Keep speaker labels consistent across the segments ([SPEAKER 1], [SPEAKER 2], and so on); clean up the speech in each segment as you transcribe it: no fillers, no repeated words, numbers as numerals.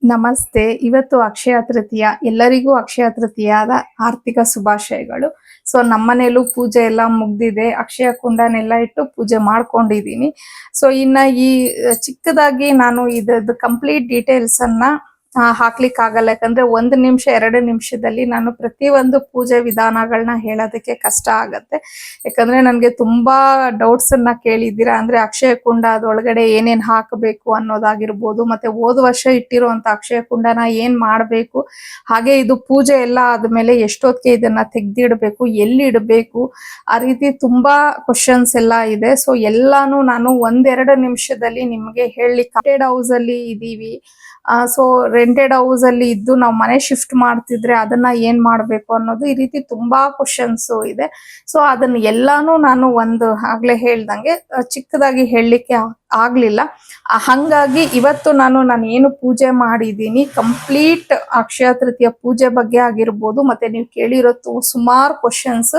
[SPEAKER 1] ನಮಸ್ತೆ. ಇವತ್ತು ಅಕ್ಷಯ ತೃತೀಯ. ಎಲ್ಲರಿಗೂ ಅಕ್ಷಯ ತೃತೀಯದ ಆರ್ಥಿಕ ಶುಭಾಶಯಗಳು. ಸೊ ನಮ್ಮನೇಲೂ ಪೂಜೆ ಎಲ್ಲ ಮುಗ್ದಿದೆ. ಅಕ್ಷಯ ಕುಂಡನೆಲ್ಲ ಇಟ್ಟು ಪೂಜೆ ಮಾಡ್ಕೊಂಡಿದ್ದೀನಿ. ಸೊ ಇನ್ನ ಈ ಚಿಕ್ಕದಾಗಿ ನಾನು ಇದ್ರದ್ದು ಕಂಪ್ಲೀಟ್ ಡೀಟೇಲ್ಸ್ ಅನ್ನ ಹಾಕ್ಲಿಕ್ಕಾಗಲ್ಲ. ಯಾಕಂದ್ರೆ 1 ನಿಮಿಷ 2 ನಿಮಿಷದಲ್ಲಿ ನಾನು ಪ್ರತಿಯೊಂದು ಪೂಜೆ ವಿಧಾನಗಳನ್ನ ಹೇಳೋದಕ್ಕೆ ಕಷ್ಟ ಆಗತ್ತೆ. ಯಾಕಂದ್ರೆ ನನಗೆ ತುಂಬಾ ಡೌಟ್ಸ್ ಅನ್ನ ಕೇಳಿದ್ದೀರಾ. ಅಂದ್ರೆ ಅಕ್ಷಯ ಕುಂಡ ಅದೊಳಗಡೆ ಏನೇನ್ ಹಾಕಬೇಕು ಅನ್ನೋದಾಗಿರ್ಬೋದು, ಮತ್ತೆ ಹೋದ ವರ್ಷ ಇಟ್ಟಿರುವಂತ ಅಕ್ಷಯ ಕುಂಡನ ಏನ್ ಮಾಡ್ಬೇಕು, ಹಾಗೆ ಇದು ಪೂಜೆ ಎಲ್ಲ ಆದ್ಮೇಲೆ ಎಷ್ಟೊತ್ತಿಗೆ ಇದನ್ನ ತೆಗ್ದಿಡ್ಬೇಕು, ಎಲ್ಲಿ ಇಡಬೇಕು, ಆ ರೀತಿ ತುಂಬಾ ಕ್ವಶನ್ಸ್ ಎಲ್ಲ ಇದೆ. ಸೊ ಎಲ್ಲಾನು ನಾನು 1-2 ನಿಮಿಷದಲ್ಲಿ ನಿಮ್ಗೆ ಹೇಳಲಿಕ್ಕೆ ಹೌಸ್ ಅಲ್ಲಿ ಇದೀವಿ. ಸೊ ರೆಂಟೆಡ್ ಹೌಸ್ ಅಲ್ಲಿ ಇದ್ದು ನಾವು ಮನೆ ಶಿಫ್ಟ್ ಮಾಡ್ತಿದ್ರೆ ಅದನ್ನ ಏನ್ ಮಾಡ್ಬೇಕು ಅನ್ನೋದು, ಈ ರೀತಿ ತುಂಬಾ ಕ್ವಶನ್ಸ್ ಇದೆ. ಸೊ ಅದನ್ನ ಎಲ್ಲಾನು ನಾನು ಆಗ್ಲೇ ಹೇಳ್ದಂಗೆ ಚಿಕ್ಕದಾಗಿ ಹೇಳಲಿಕ್ಕೆ ಆಗ್ಲಿಲ್ಲ. ಹಂಗಾಗಿ ಇವತ್ತು ನಾನು ಏನು ಪೂಜೆ ಮಾಡಿದ್ದೀನಿ, ಕಂಪ್ಲೀಟ್ ಅಕ್ಷಯ ತೃತೀಯ ಪೂಜೆ ಬಗ್ಗೆ ಆಗಿರ್ಬೋದು, ಮತ್ತೆ ನೀವು ಕೇಳಿರೋ ಸುಮಾರು ಕ್ವಶನ್ಸ್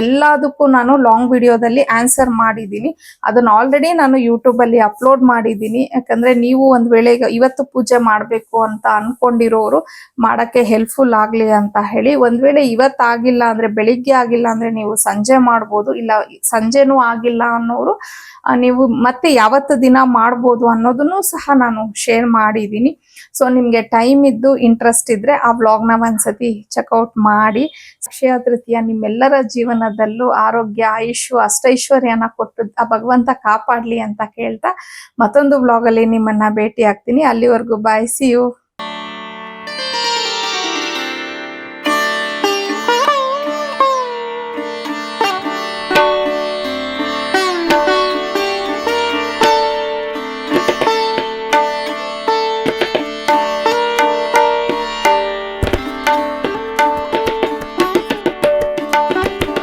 [SPEAKER 1] ಎಲ್ಲದಕ್ಕೂ ನಾನು ಲಾಂಗ್ ವಿಡಿಯೋದಲ್ಲಿ ಆನ್ಸರ್ ಮಾಡಿದ್ದೀನಿ. ಅದನ್ನ ಆಲ್ರೆಡಿ ನಾನು ಯೂಟ್ಯೂಬ್ ಅಲ್ಲಿ ಅಪ್ಲೋಡ್ ಮಾಡಿದ್ದೀನಿ. ಯಾಕಂದ್ರೆ ನೀವು ಒಂದ್ ವೇಳೆ ಇವತ್ತು ಪೂಜೆ ಮಾಡ್ಬೇಕು ಅಂತ ಅನ್ಕೊಂಡಿರೋರು ಮಾಡಕ್ಕೆ ಹೆಲ್ಪ್ಫುಲ್ ಆಗ್ಲಿ ಅಂತ ಹೇಳಿ. ಒಂದ್ ವೇಳೆ ಇವತ್ತಾಗಿಲ್ಲ ಅಂದ್ರೆ, ಬೆಳಿಗ್ಗೆ ಆಗಿಲ್ಲ ಅಂದ್ರೆ ನೀವು ಸಂಜೆ ಮಾಡ್ಬೋದು, ಇಲ್ಲ ಸಂಜೆನೂ ಆಗಿಲ್ಲ ಅನ್ನೋರು ನೀವು ಮತ್ತೆ ಯಾವತ್ತು ದಿನ ಮಾಡ್ಬೋದು ಅನ್ನೋದನ್ನು ಸಹ ನಾನು ಶೇರ್ ಮಾಡಿದ್ದೀನಿ. ಸೊ ನಿಮ್ಗೆ ಟೈಮ್ ಇದ್ದು ಇಂಟ್ರೆಸ್ಟ್ ಇದ್ರೆ ಆ ವ್ಲಾಗ್ನ ಒಂದ್ಸತಿ ಚೆಕ್ಔಟ್ ಮಾಡಿ. ಅಕ್ಷಯ ತೃತೀಯ ನಿಮ್ಮೆಲ್ಲರ ಜೀವನದಲ್ಲೂ ಆರೋಗ್ಯ, ಆಯುಷ್ಯ, ಅಷ್ಟೈಶ್ವರ್ಯನ ಕೊಟ್ಟು ಆ ಭಗವಂತ ಕಾಪಾಡ್ಲಿ ಅಂತ ಕೇಳ್ತಾ ಮತ್ತೊಂದು ವ್ಲಾಗ್ ಅಲ್ಲಿ ನಿಮ್ಮನ್ನ ಭೇಟಿ ಆಗ್ತೀನಿ. ಅಲ್ಲಿವರೆಗೂ ಬಾಯ್, ಸಿ ಯು.